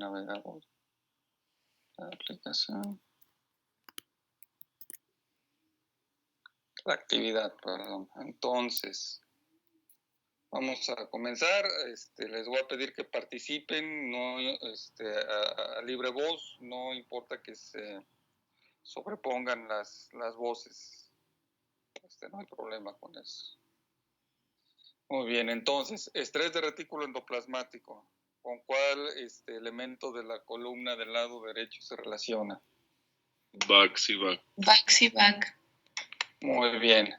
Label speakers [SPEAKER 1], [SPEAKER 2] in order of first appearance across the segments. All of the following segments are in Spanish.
[SPEAKER 1] navegador. La aplicación. La actividad, perdón. Entonces, vamos a comenzar. Les voy a pedir que participen, no a libre voz, no importa que se sobrepongan las voces. No hay problema con eso. Muy bien, entonces, estrés de retículo endoplasmático. ¿Con cuál elemento de la columna del lado derecho se relaciona?
[SPEAKER 2] Baxivac.
[SPEAKER 3] Baxivac.
[SPEAKER 1] Muy bien.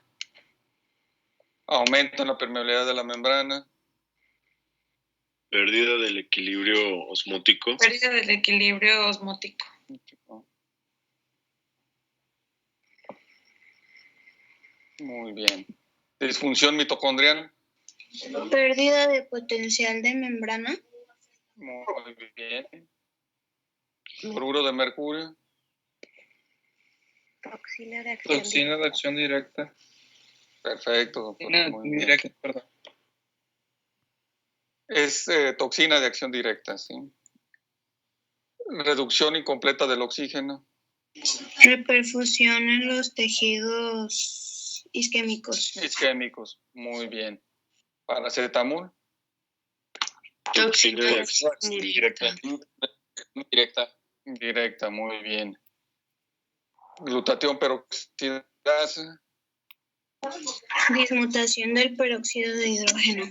[SPEAKER 1] Aumento en la permeabilidad de la membrana.
[SPEAKER 2] Pérdida del equilibrio osmótico.
[SPEAKER 3] Pérdida del equilibrio osmótico.
[SPEAKER 1] Muy bien. Disfunción mitocondrial.
[SPEAKER 4] Pérdida de potencial de membrana.
[SPEAKER 1] Muy bien. Cloruro de mercurio.
[SPEAKER 4] Toxina de
[SPEAKER 5] acción directa.
[SPEAKER 1] Perfecto, doctor. Muy bien.
[SPEAKER 5] Directa, perdón.
[SPEAKER 1] Es toxina de acción directa, ¿sí? Reducción incompleta del oxígeno.
[SPEAKER 4] Reperfusión en los tejidos isquémicos.
[SPEAKER 1] Isquémicos, muy bien. Paracetamol.
[SPEAKER 2] Toxina de acción directa.
[SPEAKER 1] Directa, muy bien. Glutatión peroxidasa.
[SPEAKER 4] Dismutación del peróxido de hidrógeno.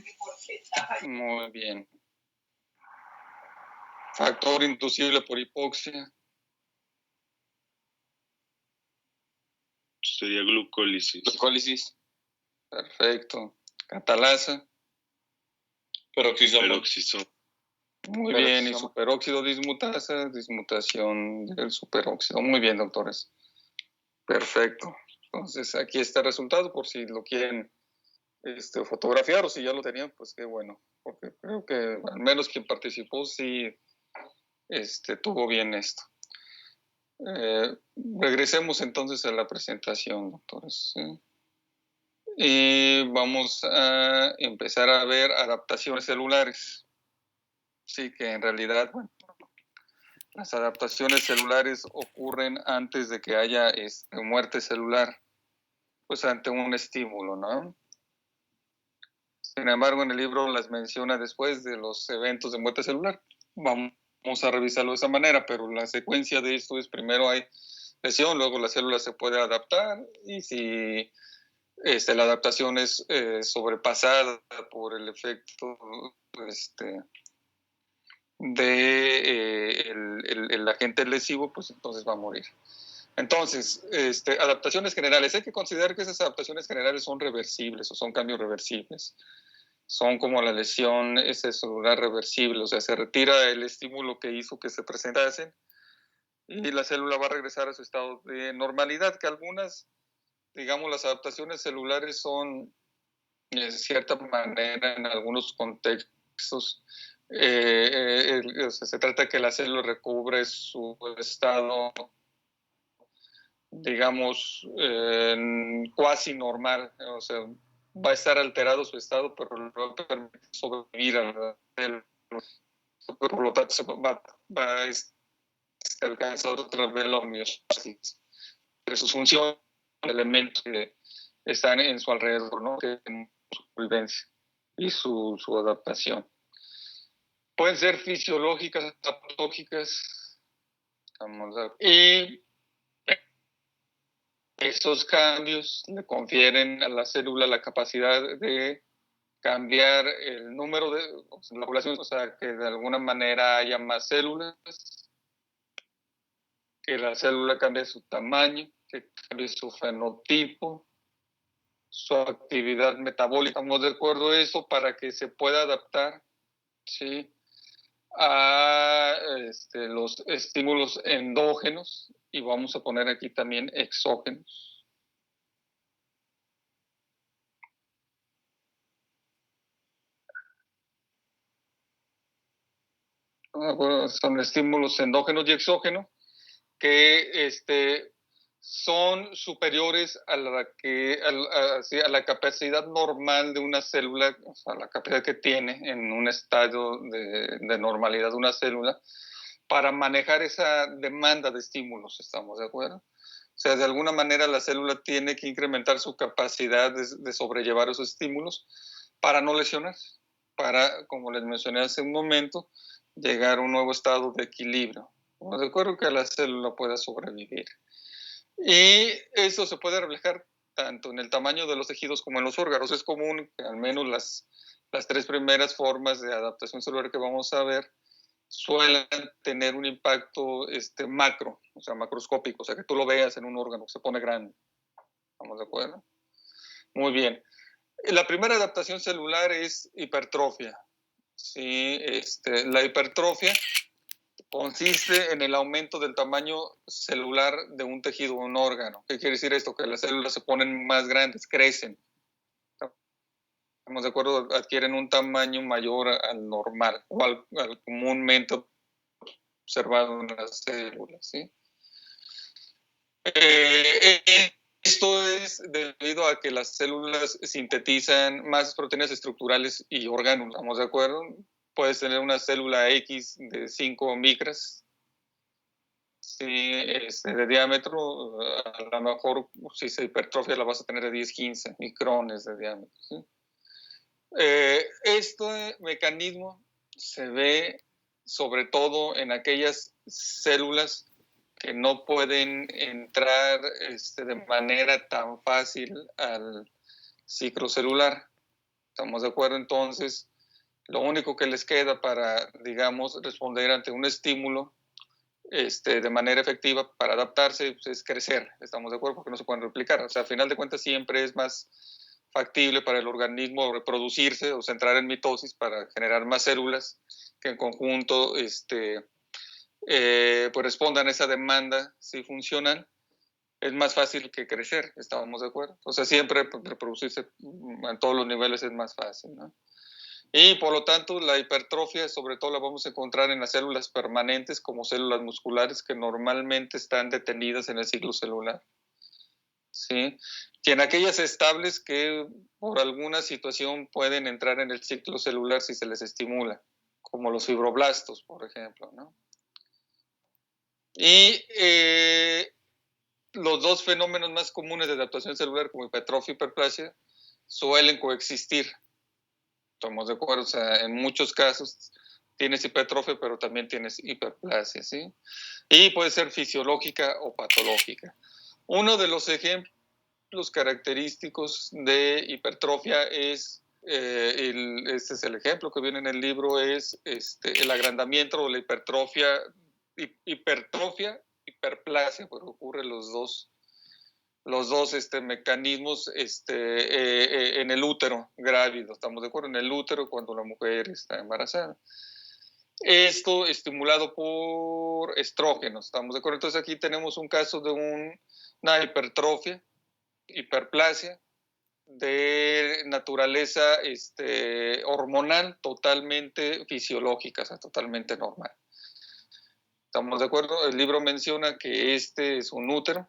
[SPEAKER 1] Muy bien. Factor inducible por hipoxia.
[SPEAKER 2] Sería glucólisis.
[SPEAKER 1] Perfecto. Catalasa.
[SPEAKER 2] Peróxiso.
[SPEAKER 1] Muy bien. Y superóxido dismutasa. Dismutación del superóxido. Muy bien, doctores. Perfecto. Entonces, aquí está el resultado por si lo quieren fotografiar o si ya lo tenían, pues qué bueno. Porque creo que al menos quien participó sí tuvo bien esto. Regresemos entonces a la presentación, doctores. ¿Sí? Y vamos a empezar a ver adaptaciones celulares. Sí, que en realidad, bueno, las adaptaciones celulares ocurren antes de que haya muerte celular, pues ante un estímulo, ¿no? Sin embargo, en el libro las menciona después de los eventos de muerte celular. Vamos a revisarlo de esa manera, pero la secuencia de esto es: primero hay lesión, luego la célula se puede adaptar, y si la adaptación es sobrepasada por el efecto el agente lesivo, pues entonces va a morir. Entonces, adaptaciones generales. Hay que considerar que esas adaptaciones generales son reversibles o son cambios reversibles. Son como la lesión celular reversible, o sea, se retira el estímulo que hizo que se presentasen y la célula va a regresar a su estado de normalidad, que algunas, digamos, las adaptaciones celulares son, de cierta manera, en algunos contextos, o sea, se trata de que la célula recubre su estado, digamos, cuasi normal, o sea, va a estar alterado su estado, pero no va a permitir sobrevivir a la célula. Por lo tanto, va a alcanzar otra vez la homeostasis de sus funciones, elementos que están en su alrededor, ¿no? Que tienen su solvencia y su adaptación. Pueden ser fisiológicas, patológicas, y estos cambios le confieren a la célula la capacidad de cambiar el número de la población, o sea, que de alguna manera haya más células, que la célula cambie su tamaño, que cambie su fenotipo, su actividad metabólica. Estamos de acuerdo a eso para que se pueda adaptar, ¿sí?, a los estímulos endógenos, y vamos a poner aquí también exógenos. Son estímulos endógenos y exógenos que son superiores a la capacidad normal de una célula, o sea, la capacidad que tiene en un estado de normalidad de una célula, para manejar esa demanda de estímulos, ¿estamos de acuerdo? O sea, de alguna manera la célula tiene que incrementar su capacidad de sobrellevar esos estímulos para no lesionarse, para, como les mencioné hace un momento, llegar a un nuevo estado de equilibrio. ¿Estamos de acuerdo? Que la célula pueda sobrevivir. Y eso se puede reflejar tanto en el tamaño de los tejidos como en los órganos. Es común que al menos las tres primeras formas de adaptación celular que vamos a ver suelen tener un impacto macro, o sea, macroscópico, o sea, que tú lo veas en un órgano, que se pone grande. ¿Estamos de acuerdo? Muy bien. La primera adaptación celular es hipertrofia. Sí, la hipertrofia consiste en el aumento del tamaño celular de un tejido o un órgano. ¿Qué quiere decir esto? Que las células se ponen más grandes, crecen. ¿Estamos de acuerdo? Adquieren un tamaño mayor al normal o al comúnmente observado en las células, ¿sí? Esto es debido a que las células sintetizan más proteínas estructurales y orgánulos, ¿estamos de acuerdo? Puedes tener una célula X de 5 micras, ¿sí? De diámetro, a lo mejor si se hipertrofia la vas a tener de 10, 15 micrones de diámetro, ¿sí? Este mecanismo se ve sobre todo en aquellas células que no pueden entrar de manera tan fácil al ciclo celular. ¿Estamos de acuerdo? Entonces, lo único que les queda para, digamos, responder ante un estímulo de manera efectiva para adaptarse pues, es crecer. ¿Estamos de acuerdo? Porque no se pueden replicar. O sea, a final de cuentas siempre es más factible para el organismo reproducirse o centrar en mitosis para generar más células que en conjunto pues respondan a esa demanda si funcionan. Es más fácil que crecer, ¿estábamos de acuerdo? O sea, siempre reproducirse en todos los niveles es más fácil, ¿no? Y por lo tanto, la hipertrofia, sobre todo la vamos a encontrar en las células permanentes como células musculares que normalmente están detenidas en el ciclo celular. ¿Sí? Y en aquellas estables que por alguna situación pueden entrar en el ciclo celular si se les estimula, como los fibroblastos, por ejemplo, ¿no? Y los dos fenómenos más comunes de adaptación celular, como hipertrofia y hiperplasia, suelen coexistir. Estamos de acuerdo, o sea, en muchos casos tienes hipertrofia, pero también tienes hiperplasia, ¿sí? Y puede ser fisiológica o patológica. Uno de los ejemplos característicos de hipertrofia es, este es el ejemplo que viene en el libro, es el agrandamiento o la hipertrofia, hiperplasia, porque ocurren los dos mecanismos en el útero grávido, ¿estamos de acuerdo? En el útero cuando la mujer está embarazada. Esto estimulado por estrógenos, ¿estamos de acuerdo? Entonces aquí tenemos un caso de una hipertrofia, hiperplasia, de naturaleza hormonal, totalmente fisiológica, o sea, totalmente normal. ¿Estamos de acuerdo? El libro menciona que este es un útero,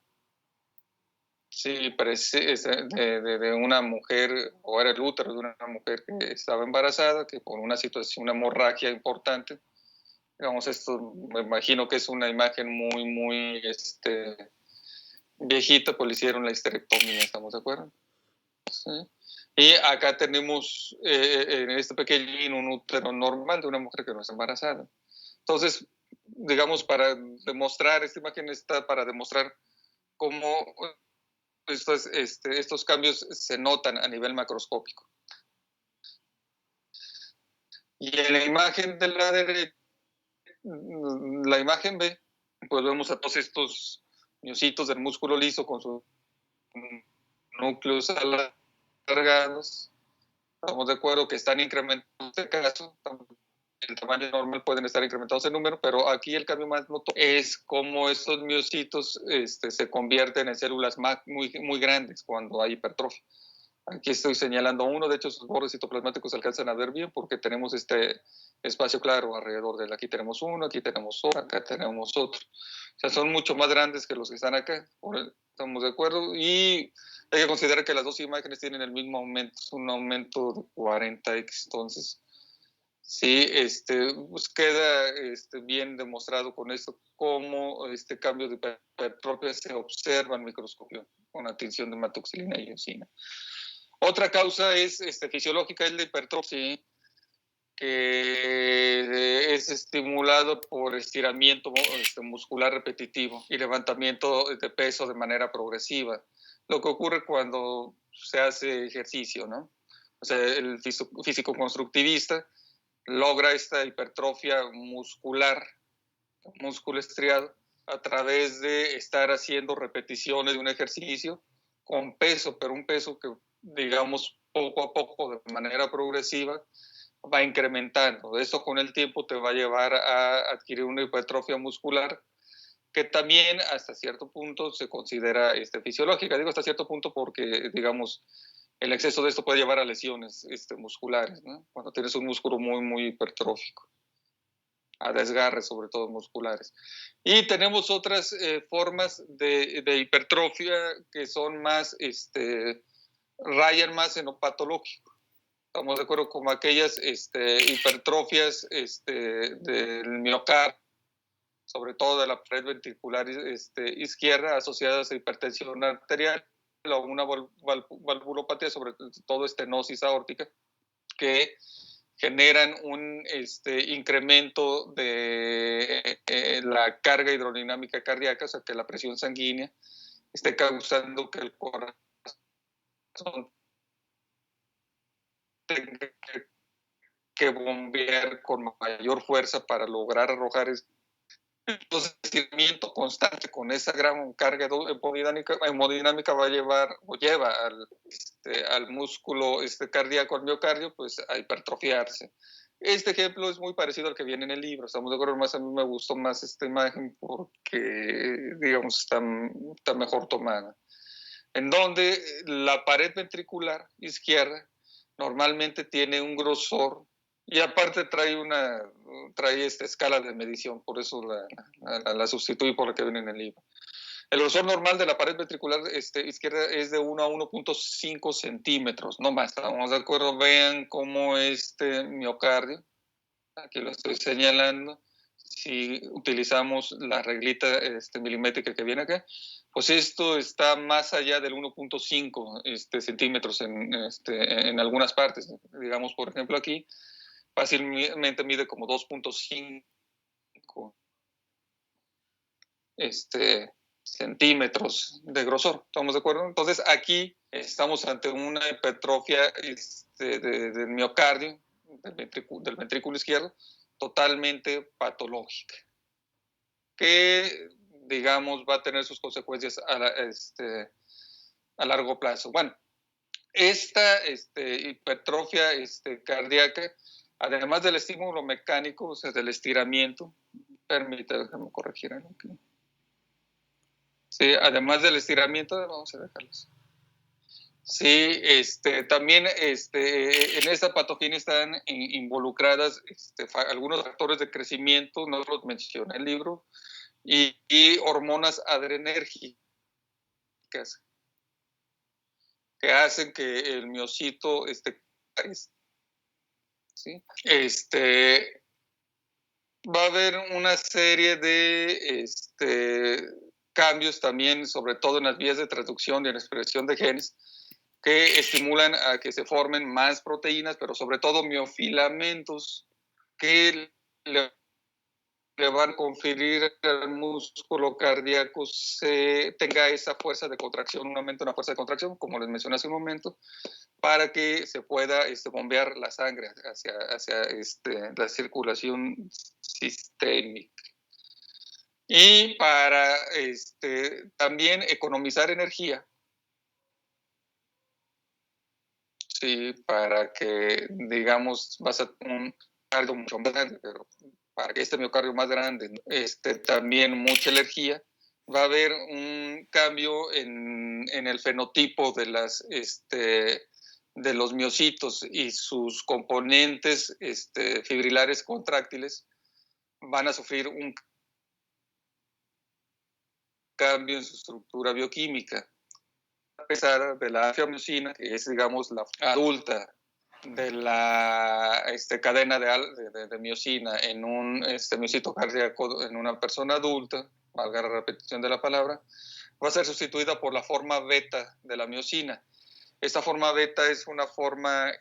[SPEAKER 1] sí, de una mujer, o era el útero de una mujer que estaba embarazada, que por una situación, una hemorragia importante, digamos, esto me imagino que es una imagen muy viejita, pues le hicieron la histerectomía, ¿estamos de acuerdo? ¿Sí? Y acá tenemos en este pequeño un útero normal de una mujer que no es embarazada. Entonces, digamos, para demostrar, esta imagen está para demostrar cómo estos cambios se notan a nivel macroscópico. Y en la imagen de la derecha, la imagen B, pues vemos a todos estos miocitos del músculo liso con sus núcleos alargados. Estamos de acuerdo que están incrementados en este caso. El tamaño normal pueden estar incrementados en número, pero aquí el cambio más notorio es cómo estos miocitos se convierten en células muy grandes cuando hay hipertrofia. Aquí estoy señalando uno, de hecho sus bordes citoplasmáticos se alcanzan a ver bien porque tenemos este espacio claro alrededor de él. Aquí tenemos uno, aquí tenemos otro, acá tenemos otro. O sea, son mucho más grandes que los que están acá, estamos de acuerdo. Y hay que considerar que las dos imágenes tienen el mismo aumento, es un aumento de 40x. Entonces, Sí, pues queda bien demostrado con esto cómo este cambio de hipertrofia se observa en microscopio con atención de hematoxilina y eosina. Otra causa es fisiológica, es la hipertrofia, que es estimulado por estiramiento muscular repetitivo y levantamiento de peso de manera progresiva, lo que ocurre cuando se hace ejercicio, ¿no? O sea, el físico constructivista logra esta hipertrofia muscular, músculo estriado, a través de estar haciendo repeticiones de un ejercicio con peso, pero un peso que, digamos, poco a poco, de manera progresiva, va incrementando. Esto con el tiempo te va a llevar a adquirir una hipertrofia muscular que también hasta cierto punto se considera fisiológica. Digo hasta cierto punto porque, digamos, el exceso de esto puede llevar a lesiones musculares, ¿no? Cuando tienes un músculo muy, muy hipertrófico, a desgarres sobre todo musculares. Y tenemos otras formas de hipertrofia que son más, rayan más en lo patológico. Estamos de acuerdo con aquellas hipertrofias del miocardio, sobre todo de la pared ventricular izquierda, asociadas a hipertensión arterial o una valvulopatía, sobre todo estenosis aórtica, que generan un incremento de la carga hidrodinámica cardíaca, o sea, que la presión sanguínea esté causando que el corazón tenga que bombear con mayor fuerza para lograr arrojar entonces, el estiramiento constante con esa gran carga hemodinámica va a llevar o lleva al músculo cardíaco, al miocardio, pues a hipertrofiarse. Este ejemplo es muy parecido al que viene en el libro. Estamos de acuerdo, más a mí me gustó más esta imagen porque, digamos, está mejor tomada. En donde la pared ventricular izquierda normalmente tiene un grosor y aparte trae esta escala de medición, por eso la sustituí por la que viene en el libro. El grosor normal de la pared ventricular izquierda es de 1 a 1.5 centímetros, no más. Estamos de acuerdo, vean cómo miocardio, aquí lo estoy señalando, si utilizamos la reglita milimétrica que viene acá, pues esto está más allá del 1.5 centímetros en algunas partes. Digamos, por ejemplo, aquí fácilmente mide como 2.5 centímetros de grosor. ¿Estamos de acuerdo? Entonces, aquí estamos ante una hipertrofia del miocardio, del ventrículo izquierdo, totalmente patológica, que, digamos, va a tener sus consecuencias a largo plazo. Bueno, esta hipertrofia cardíaca, además del estímulo mecánico, o sea, del estiramiento, déjame corregir algo aquí. Sí, además del estiramiento, vamos a dejarlos. Sí, también en esta patogenia están involucradas algunos factores de crecimiento, no los mencioné en el libro, y hormonas adrenérgicas que hacen que el miocito ¿sí? Va a haber una serie de cambios también, sobre todo en las vías de transducción y en la expresión de genes, que estimulan a que se formen más proteínas, pero sobre todo miofilamentos que le van a conferir al músculo cardíaco tenga esa fuerza de contracción, un aumento en la fuerza de contracción, como les mencioné hace un momento, para que se pueda bombear la sangre hacia la circulación sistémica. Y para también economizar energía, sí, para que, digamos, vas a un miocardio mucho más grande, pero para que miocardio más grande, también mucha energía, va a haber un cambio en el fenotipo de los miocitos y sus componentes fibrilares contráctiles van a sufrir un cambio en su estructura bioquímica, a pesar de la angiotensina, que es, digamos, la adulta. de la cadena de miosina en un miocito cardíaco en una persona adulta, valga la repetición de la palabra, va a ser sustituida por la forma beta de la miosina. Esta forma beta es una forma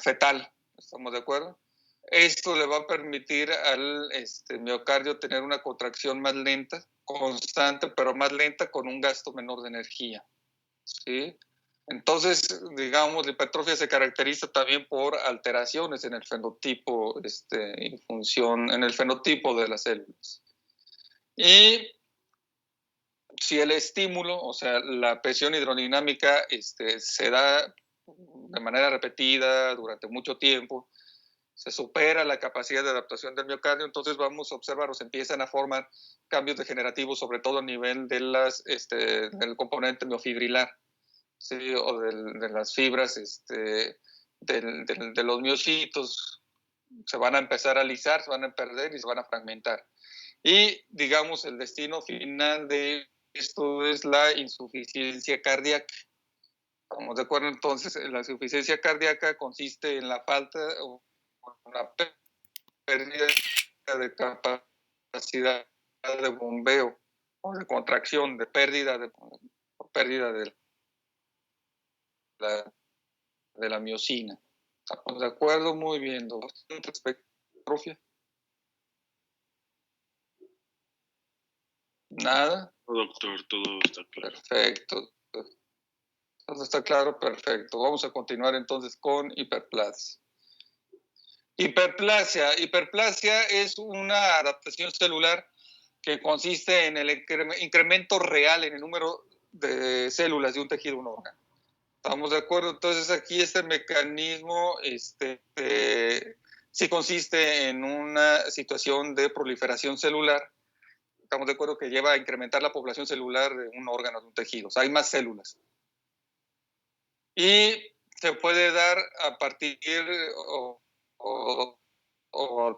[SPEAKER 1] fetal, ¿estamos de acuerdo? Esto le va a permitir al miocardio tener una contracción más lenta, constante, pero más lenta, con un gasto menor de energía, ¿sí? Entonces, digamos, la hipertrofia se caracteriza también por alteraciones en el fenotipo y función, en el fenotipo de las células. Y si el estímulo, o sea, la presión hidrodinámica se da de manera repetida durante mucho tiempo, se supera la capacidad de adaptación del miocardio, entonces vamos a observar o se empiezan a formar cambios degenerativos, sobre todo a nivel de del componente miofibrilar, ¿sí? O de las fibras de los miocitos. Se van a empezar a alisar, se van a perder y se van a fragmentar. Y, digamos, el destino final de esto es la insuficiencia cardíaca. ¿Estamos de acuerdo? Entonces, la insuficiencia cardíaca consiste en la falta o una pérdida de capacidad de bombeo o de contracción, de pérdida de la miocina. ¿Estamos de acuerdo? Muy bien. Respecto a hipertrofia. Nada.
[SPEAKER 2] Doctor, todo está claro.
[SPEAKER 1] Perfecto. Todo está claro, perfecto. Vamos a continuar entonces con hiperplasia. Hiperplasia es una adaptación celular que consiste en el incremento real en el número de células de un tejido, un órgano. ¿Estamos de acuerdo? Entonces aquí este mecanismo sí consiste en una situación de proliferación celular. Estamos de acuerdo que lleva a incrementar la población celular de un órgano, de un tejido. O sea, hay más células. Y se puede dar a partir o a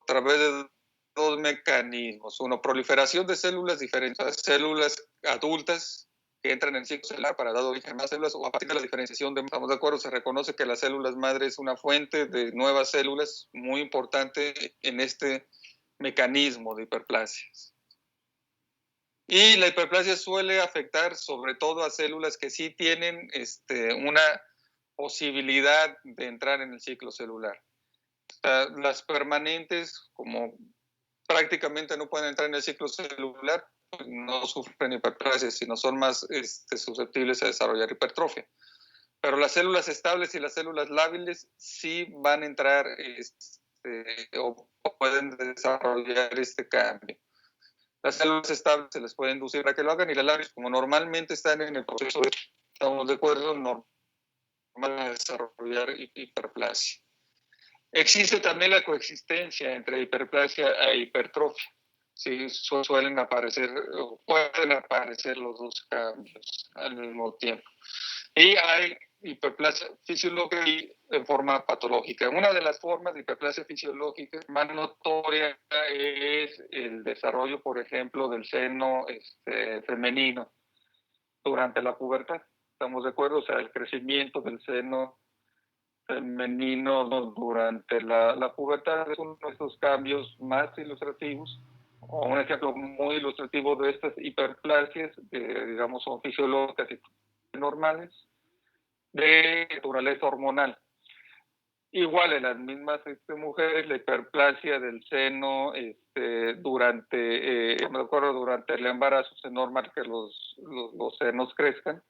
[SPEAKER 1] través de dos mecanismos. Uno, proliferación de células diferentes, células adultas que entran en el ciclo celular para dar origen a más células, o a partir de la diferenciación estamos de acuerdo, se reconoce que las células madre es una fuente de nuevas células muy importante en este mecanismo de hiperplasias. Y la hiperplasia suele afectar sobre todo a células que sí tienen una posibilidad de entrar en el ciclo celular. O sea, las permanentes, como prácticamente no pueden entrar en el ciclo celular, pues no sufren hiperplasia, sino son más susceptibles a desarrollar hipertrofia. Pero las células estables y las células lábiles sí van a entrar o pueden desarrollar este cambio. Las células estables se les puede inducir a que lo hagan, y las lábiles, como normalmente están en el proceso estamos de acuerdo, normal a desarrollar hiperplasia. Existe también la coexistencia entre hiperplasia e hipertrofia. Sí, suelen aparecer, o pueden aparecer los dos cambios al mismo tiempo. Y hay hiperplasia fisiológica y en forma patológica. Una de las formas de hiperplasia fisiológica más notoria es el desarrollo, por ejemplo, del seno femenino durante la pubertad. ¿Estamos de acuerdo? O sea, el crecimiento del seno femenino durante la pubertad es uno de esos cambios más ilustrativos, o un ejemplo muy ilustrativo de estas hiperplasias, que digamos son fisiológicas y normales, de naturaleza hormonal. Igual en las mismas mujeres, la hiperplasia del seno durante el embarazo es normal que los senos crezcan.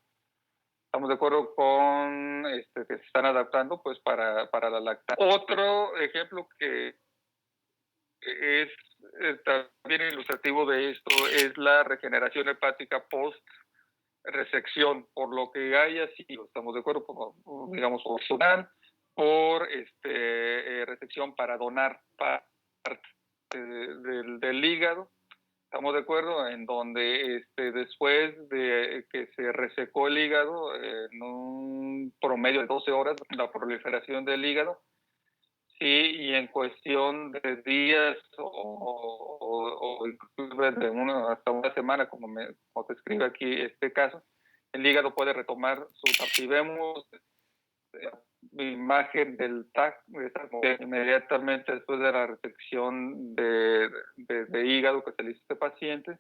[SPEAKER 1] Estamos de acuerdo con que se están adaptando pues para la lactancia. Otro ejemplo que es también ilustrativo de esto es la regeneración hepática post resección, por lo que haya sido, estamos de acuerdo, digamos, opcional, por resección para donar parte del hígado. Estamos de acuerdo en donde después de que se resecó el hígado, en un promedio de 12 horas, la proliferación del hígado, sí, y en cuestión de días o incluso de hasta una semana, como te escribe aquí este caso, el hígado puede retomar su TAC. Si vemos imagen del TAC, inmediatamente después de la resección de hígado que se le hizo a este paciente,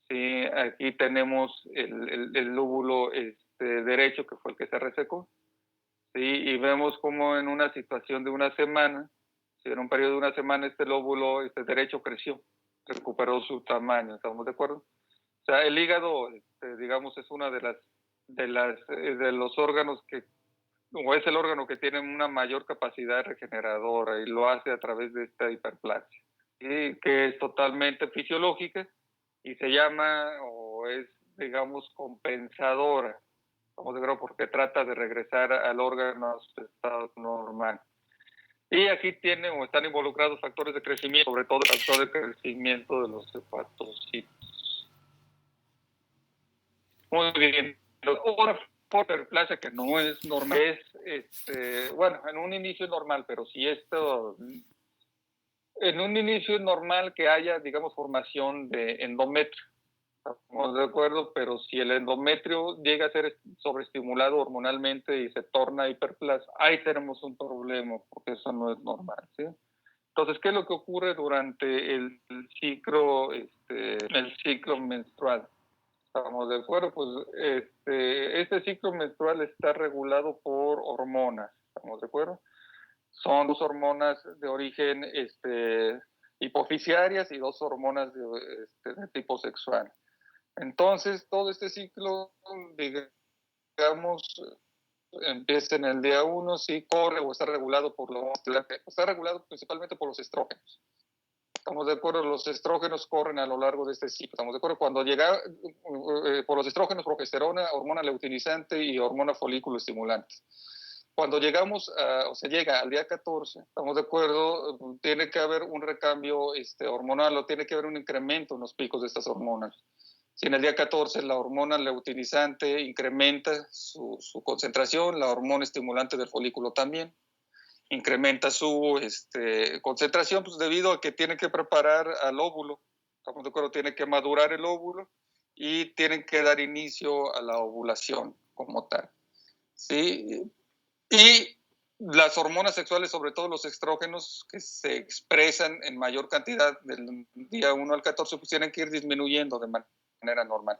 [SPEAKER 1] ¿sí? Aquí tenemos el lóbulo derecho, que fue el que se resecó, ¿sí? Y vemos como en una situación de una semana, ¿sí? En un periodo de una semana, este lóbulo derecho creció, recuperó su tamaño, ¿estamos de acuerdo? O sea, el hígado, digamos, es una de los órganos o es el órgano que tiene una mayor capacidad regeneradora, y lo hace a través de esta hiperplasia, ¿sí? Que es totalmente fisiológica y se llama, o es, digamos, compensadora, como digo, porque trata de regresar al órgano a su estado normal. Y aquí están involucrados factores de crecimiento, sobre todo el factor de crecimiento de los hepatocitos. Muy bien. Una hiperplasia que no es normal es, bueno, en un inicio es normal, pero si en un inicio es normal que haya, digamos, formación de endometrio, estamos de acuerdo, pero si el endometrio llega a ser sobreestimulado hormonalmente y se torna hiperplasia, ahí tenemos un problema, porque eso no es normal, ¿sí? Entonces, ¿qué es lo que ocurre durante el ciclo menstrual? ¿Estamos de acuerdo? Pues este ciclo menstrual está regulado por hormonas, ¿estamos de acuerdo? Son 2 hormonas de origen hipofisiarias y 2 hormonas de tipo sexual. Entonces, todo este ciclo, digamos, empieza en el día 1, sí corre o está regulado está regulado principalmente por los estrógenos. Estamos de acuerdo, los estrógenos corren a lo largo de este ciclo. Estamos de acuerdo, cuando llega por los estrógenos, progesterona, hormona luteinizante y hormona folículo estimulante. Cuando llegamos o se llega al día 14, estamos de acuerdo, tiene que haber un recambio hormonal, o tiene que haber un incremento en los picos de estas hormonas. Si en el día 14 la hormona luteinizante incrementa su concentración, la hormona estimulante del folículo también incrementa su concentración, pues debido a que tiene que preparar al óvulo. Estamos de acuerdo, tiene que madurar el óvulo y tienen que dar inicio a la ovulación como tal, ¿sí? Y las hormonas sexuales, sobre todo los estrógenos, que se expresan en mayor cantidad del día 1 al 14, pues tienen que ir disminuyendo de manera normal.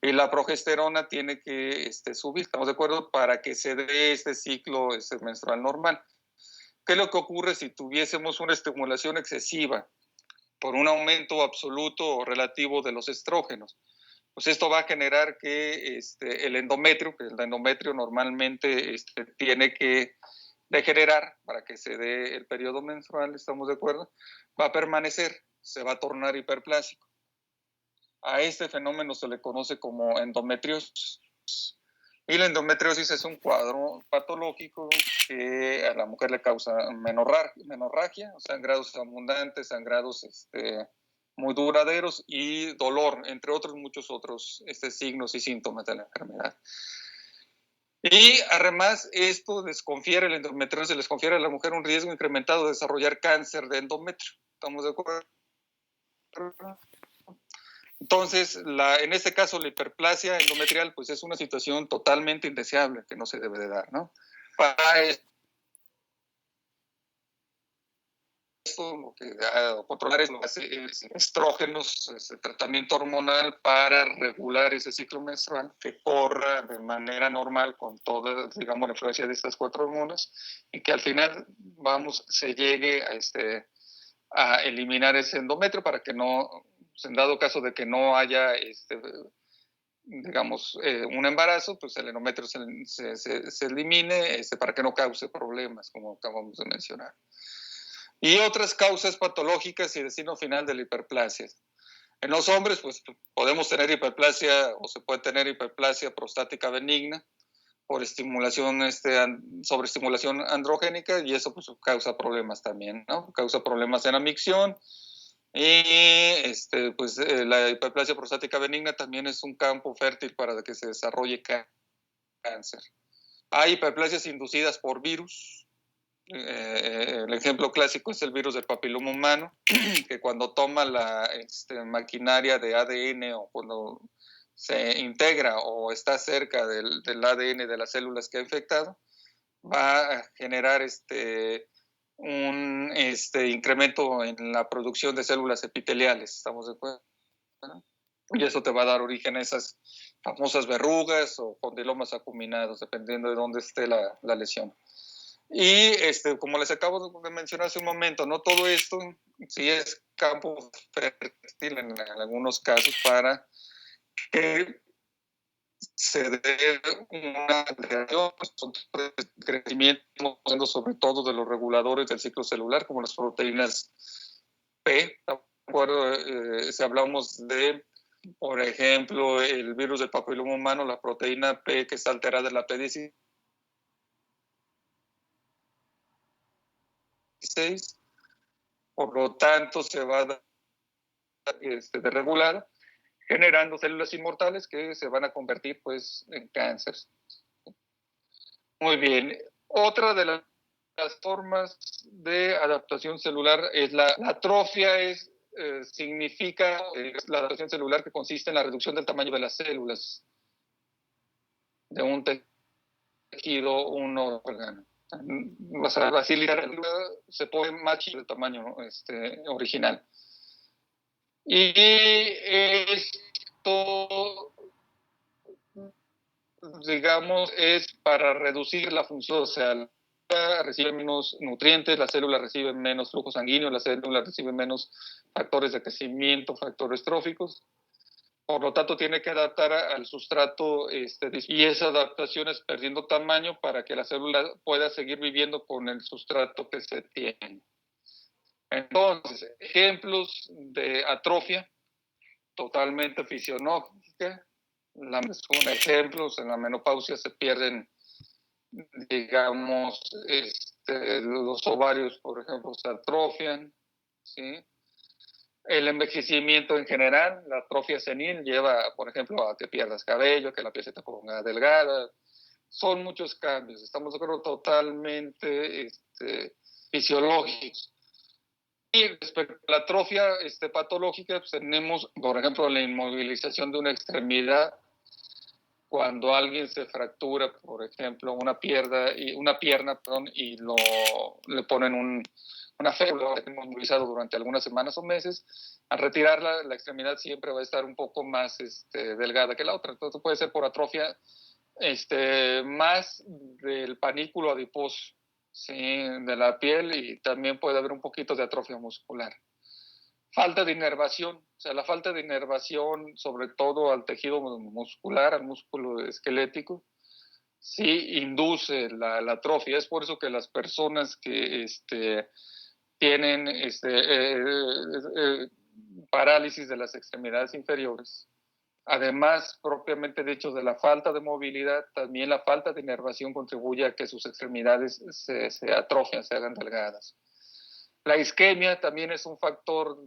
[SPEAKER 1] Y la progesterona tiene que subir, ¿estamos de acuerdo? Para que se dé este ciclo menstrual normal. ¿Qué es lo que ocurre si tuviésemos una estimulación excesiva por un aumento absoluto o relativo de los estrógenos? Pues esto va a generar que el endometrio normalmente tiene que degenerar para que se dé el periodo menstrual, ¿estamos de acuerdo? Va a permanecer, se va a tornar hiperplásico. A este fenómeno se le conoce como endometriosis. Y la endometriosis es un cuadro patológico que a la mujer le causa menorragia, sangrados abundantes, sangrados muy duraderos y dolor, entre otros muchos otros signos y síntomas de la enfermedad. Y además esto la endometriosis les confiere a la mujer un riesgo incrementado de desarrollar cáncer de endometrio. ¿Estamos de acuerdo? Entonces, en este caso, la hiperplasia endometrial, pues es una situación totalmente indeseable que no se debe de dar, ¿no? Para esto, lo que controlar es estrógenos, tratamiento hormonal para regular ese ciclo menstrual, que corra de manera normal con toda, digamos, la influencia de estas 4 hormonas, y que al final, se llegue a eliminar ese endometrio para que no, en dado caso de que no haya digamos, un embarazo, pues el endometrio se elimine para que no cause problemas, como acabamos de mencionar. Y otras causas patológicas y destino final de la hiperplasia. En los hombres, pues podemos tener hiperplasia, o se puede tener hiperplasia prostática benigna por sobreestimulación androgénica, y eso pues causa problemas también, ¿no? Causa problemas en la micción. Y la hiperplasia prostática benigna también es un campo fértil para que se desarrolle cáncer. Hay hiperplasias inducidas por virus. El ejemplo clásico es el virus del papiloma humano, que cuando toma la maquinaria de ADN, o cuando se integra o está cerca del ADN de las células que ha infectado, va a generar un incremento en la producción de células epiteliales, ¿estamos de acuerdo? Y eso te va a dar origen a esas famosas verrugas o condilomas acuminados, dependiendo de dónde esté la lesión. Y como les acabo de mencionar hace un momento, no todo esto sí es campo fértil en algunos casos para que se dé una alteración, crecimiento, sobre todo de los reguladores del ciclo celular, como las proteínas P. ¿De acuerdo? Si hablamos de, por ejemplo, el virus del papiloma humano, la proteína P que está alterada en la P16, por lo tanto se va a dar de regular, generando células inmortales que se van a convertir pues en cáncer. Muy bien. Otra de las formas de adaptación celular es la atrofia. Significa la adaptación celular que consiste en la reducción del tamaño de las células de un tejido, un órgano. O sea, así se pone más chico el tamaño original. Y esto, digamos, es para reducir la función, o sea, la célula recibe menos nutrientes, las células reciben menos flujo sanguíneo, las células reciben menos factores de crecimiento, factores tróficos. Por lo tanto, tiene que adaptar al sustrato y esa adaptación es perdiendo tamaño para que la célula pueda seguir viviendo con el sustrato que se tiene. Entonces, ejemplos de atrofia totalmente fisiológica. Son ejemplos, en la menopausia se pierden, digamos, los ovarios, por ejemplo, se atrofian, ¿sí? El envejecimiento en general, la atrofia senil lleva, por ejemplo, a que pierdas cabello, que la piel se te ponga delgada. Son muchos cambios, estamos de acuerdo, totalmente fisiológicos. Y respecto a la atrofia patológica, pues tenemos, por ejemplo, la inmovilización de una extremidad. Cuando alguien se fractura, por ejemplo, una pierna, y le ponen una férula inmovilizado durante algunas semanas o meses, al retirarla, la extremidad siempre va a estar un poco más delgada que la otra. Entonces puede ser por atrofia más del panículo adiposo, ¿sí? De la piel, y también puede haber un poquito de atrofia muscular. Falta de inervación, o sea, la falta de inervación, sobre todo al tejido muscular, al músculo esquelético, sí induce la atrofia. Es por eso que las personas que tienen parálisis de las extremidades inferiores, además, propiamente dicho, de la falta de movilidad, también la falta de inervación contribuye a que sus extremidades se atrofian, se hagan delgadas. La isquemia también es un factor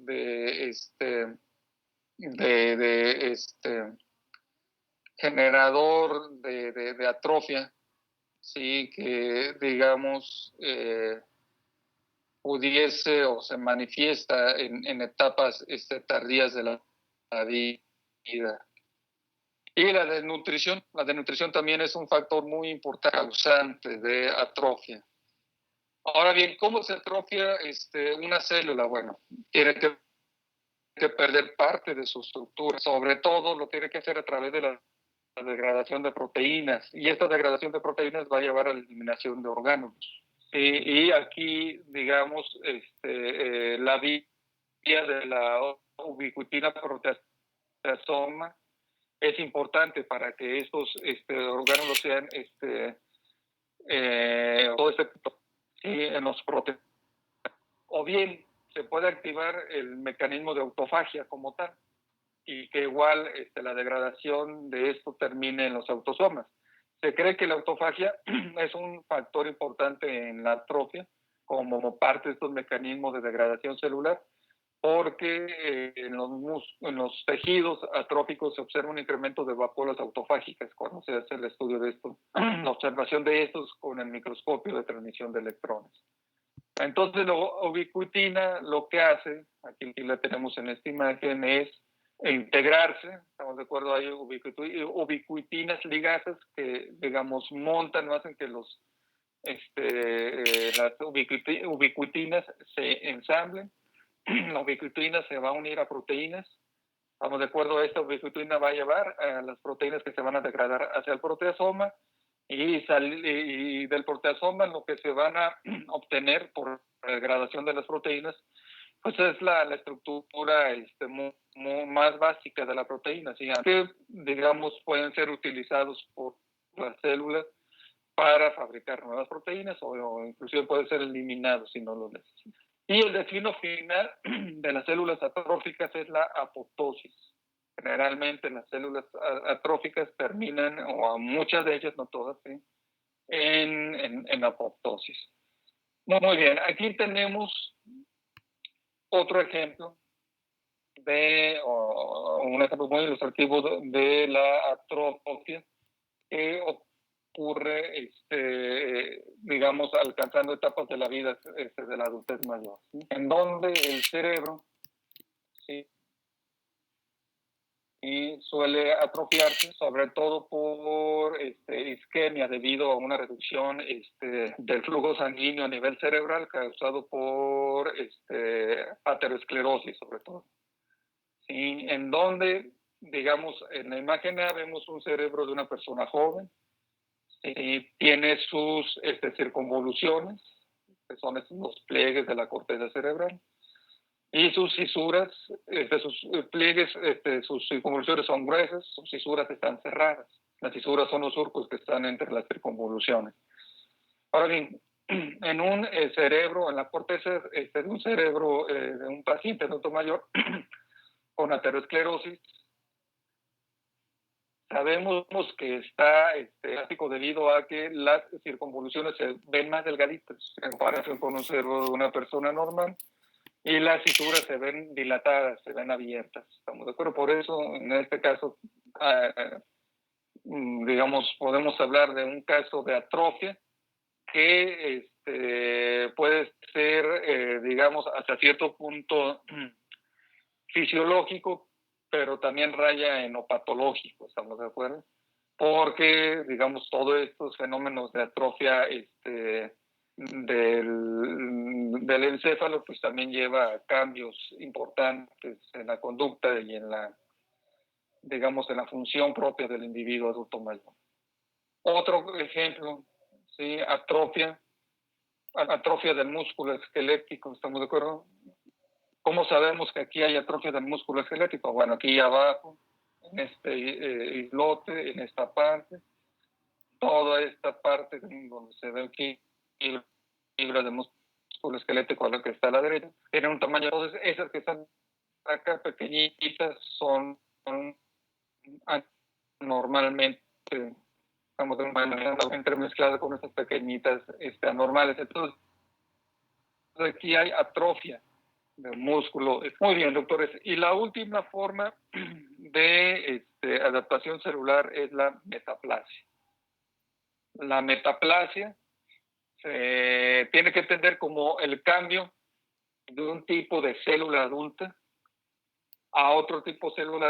[SPEAKER 1] generador de atrofia, sí, que digamos pudiese o se manifiesta en etapas tardías de la vida. Y la desnutrición también es un factor muy importante causante de atrofia. Ahora bien, ¿cómo se atrofia una célula? Bueno, tiene que perder parte de su estructura. Sobre todo lo tiene que hacer a través de la degradación de proteínas. Y esta degradación de proteínas va a llevar a la eliminación de órganos. Y aquí, digamos, la vía de la ubiquitina proteasoma es importante para que estos órganos sean en los proteínas. O bien se puede activar el mecanismo de autofagia como tal, y que igual la degradación de esto termine en los autosomas. Se cree que la autofagia es un factor importante en la atrofia como parte de estos mecanismos de degradación celular, porque en los tejidos atróficos se observa un incremento de vacuolas autofágicas cuando se hace el estudio de esto, la observación de estos con el microscopio de transmisión de electrones. Entonces, la ubiquitina lo que hace, aquí la tenemos en esta imagen, es integrarse. Estamos de acuerdo, hay ubiquitinas ligasas que, digamos, montan o hacen que las ubiquitinas se ensamblen. La ubiquitina se va a unir a proteínas. Estamos de acuerdo, esta ubiquitina va a llevar a las proteínas que se van a degradar hacia el proteasoma, y del proteasoma lo que se van a obtener por degradación de las proteínas, pues es la estructura más básica de la proteína, ¿sí? Que, digamos, pueden ser utilizados por las células para fabricar nuevas proteínas, o inclusive puede ser eliminado si no lo necesitan. Y el destino final de las células atróficas es la apoptosis. Generalmente las células atróficas terminan, o muchas de ellas, no todas, ¿sí?, en apoptosis. Muy bien, aquí tenemos otro ejemplo un ejemplo muy ilustrativo de la atrofia que ocurre, digamos, alcanzando etapas de la vida de la adultez mayor, ¿sí?, en donde el cerebro, ¿sí?, y suele atrofiarse, sobre todo por isquemia, debido a una reducción del flujo sanguíneo a nivel cerebral causado por aterosclerosis, sobre todo. ¿Sí? En donde, digamos, en la imagen A vemos un cerebro de una persona joven, ¿sí?, tiene sus circunvoluciones, que son los pliegues de la corteza cerebral, y sus fisuras, sus pliegues, sus circunvoluciones son gruesas, sus fisuras están cerradas. Las fisuras son los surcos que están entre las circunvoluciones. Ahora bien, en un cerebro, en la corteza de un cerebro de un paciente adulto mayor con aterosclerosis, sabemos que está básico debido a que las circunvoluciones se ven más delgaditas en comparación con un cerebro de una persona normal, y las fisuras se ven dilatadas, se ven abiertas. ¿Estamos de acuerdo? Por eso, en este caso, digamos, podemos hablar de un caso de atrofia que puede ser, digamos, hasta cierto punto fisiológico, pero también raya en lo patológico. ¿Estamos de acuerdo? Porque, digamos, todos estos fenómenos de atrofia del encéfalo, pues también lleva a cambios importantes en la conducta y en la, digamos, en la función propia del individuo adulto mayor. Otro ejemplo, ¿sí?, atrofia del músculo esquelético. ¿Estamos de acuerdo? ¿Cómo sabemos que aquí hay atrofia del músculo esquelético? Bueno, aquí abajo, en este islote, en esta parte, toda esta parte donde se ve aquí fibra de músculo esquelético, a la que está a la derecha, tienen un tamaño. Entonces, esas que están acá pequeñitas son normalmente, estamos de manera entremezclada con estas pequeñitas anormales. Entonces, aquí hay atrofia del músculo. Muy bien, doctores. Y la última forma de adaptación celular es la metaplasia. La metaplasia se tiene que entender como el cambio de un tipo de célula adulta a otro tipo de célula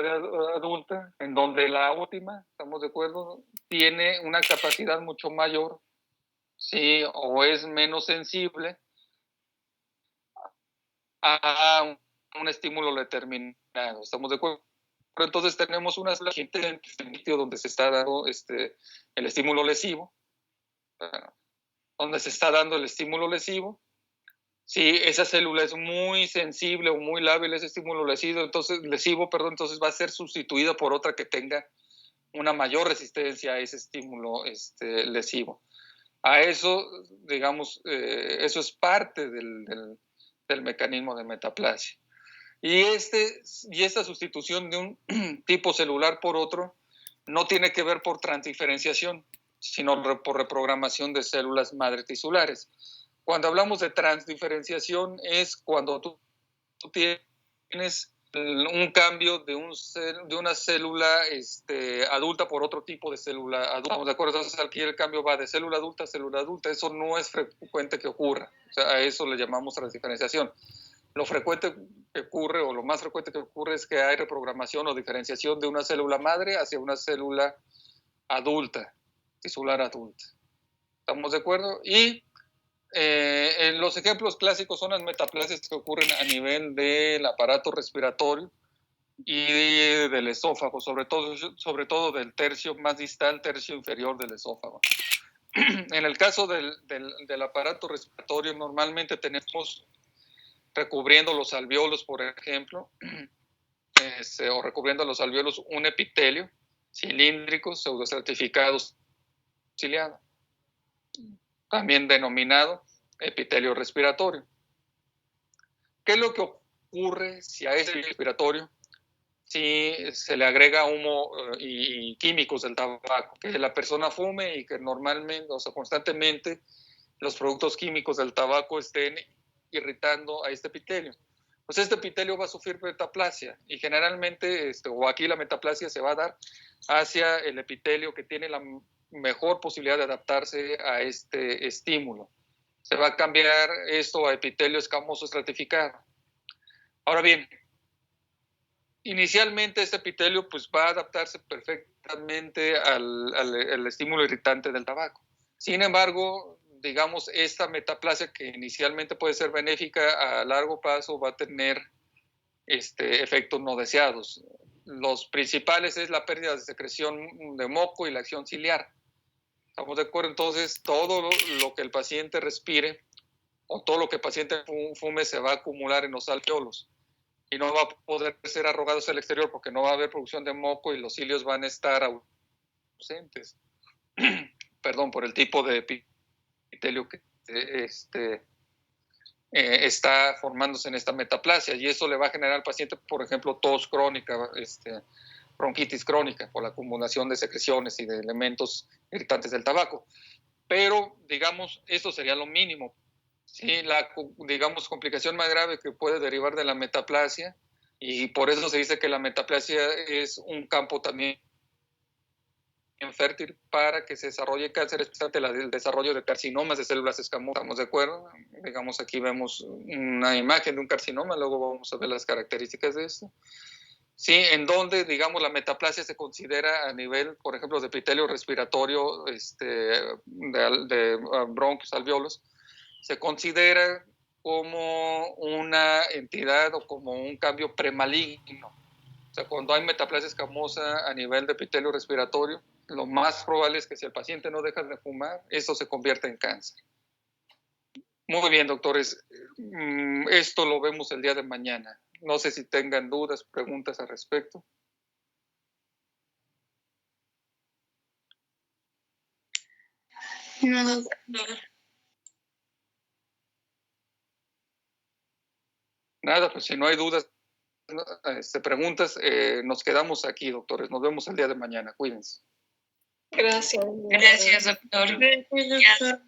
[SPEAKER 1] adulta, en donde la última, ¿estamos de acuerdo?, tiene una capacidad mucho mayor, ¿sí?, o es menos sensible a un estímulo determinado. ¿Estamos de acuerdo? Pero entonces tenemos una célula en el sitio donde se está dando el estímulo lesivo, donde se está dando el estímulo lesivo. Si esa célula es muy sensible o muy lábil a ese estímulo lesivo, entonces va a ser sustituida por otra que tenga una mayor resistencia a ese estímulo lesivo. A eso, digamos, eso es parte del mecanismo de metaplasia. Y esta sustitución de un tipo celular por otro no tiene que ver por transdiferenciación, sino por reprogramación de células madre tisulares. Cuando hablamos de transdiferenciación es cuando tú tienes un cambio de una célula adulta por otro tipo de célula adulta. ¿Estamos de acuerdo? Entonces aquí el cambio va de célula adulta a célula adulta. Eso no es frecuente que ocurra. O sea, a eso le llamamos transdiferenciación. lo frecuente que ocurre, o lo más frecuente que ocurre, es que hay reprogramación o diferenciación de una célula madre hacia una célula adulta, tisular adulta. ¿Estamos de acuerdo? Y los ejemplos clásicos son las metaplasias que ocurren a nivel del aparato respiratorio y del esófago, sobre todo del tercio más distal, tercio inferior del esófago. En el caso del aparato respiratorio, normalmente tenemos recubriendo los alvéolos, por ejemplo, o recubriendo los alvéolos un epitelio cilíndrico pseudoestratificado ciliado, también denominado epitelio respiratorio. ¿Qué es lo que ocurre si a ese respiratorio si se le agrega humo y químicos del tabaco? Que la persona fume y que normalmente, o sea, constantemente, los productos químicos del tabaco estén irritando a este epitelio. Pues este epitelio va a sufrir metaplasia y generalmente, o aquí la metaplasia se va a dar hacia el epitelio que tiene la mejor posibilidad de adaptarse a este estímulo. Se va a cambiar esto a epitelio escamoso estratificado. Ahora bien, inicialmente este epitelio pues, va a adaptarse perfectamente al estímulo irritante del tabaco. Sin embargo, digamos, esta metaplasia que inicialmente puede ser benéfica, a largo plazo va a tener efectos no deseados. Los principales es la pérdida de secreción de moco y la acción ciliar. ¿Estamos de acuerdo? Entonces, todo lo que el paciente respire o todo lo que el paciente fume se va a acumular en los alvéolos y no va a poder ser arrogado hacia el exterior porque no va a haber producción de moco y los cilios van a estar ausentes. Perdón, por el tipo de epitelio que está formándose en esta metaplasia, y eso le va a generar al paciente, por ejemplo, tos crónica, bronquitis crónica por la acumulación de secreciones y de elementos irritantes del tabaco. Pero, digamos, esto sería lo mínimo. Sí, la, digamos, complicación más grave que puede derivar de la metaplasia, y por eso se dice que la metaplasia es un campo también fértil para que se desarrolle cáncer, especialmente el desarrollo de carcinomas de células escamosas. ¿Estamos de acuerdo? Digamos, aquí vemos una imagen de un carcinoma, luego vamos a ver las características de esto. Sí, en donde, digamos, la metaplasia se considera a nivel, por ejemplo, de epitelio respiratorio, de bronquios, alvéolos, se considera como una entidad o como un cambio premaligno. O sea, cuando hay metaplasia escamosa a nivel de epitelio respiratorio, lo más probable es que si el paciente no deja de fumar, eso se convierte en cáncer. Muy bien, doctores. Esto lo vemos el día de mañana. No sé si tengan dudas, preguntas al respecto.
[SPEAKER 4] No, doctor.
[SPEAKER 1] Nada, pues si no hay dudas, preguntas, nos quedamos aquí, doctores. Nos vemos el día de mañana. Cuídense.
[SPEAKER 3] Gracias, doctor.
[SPEAKER 4] Gracias, doctor.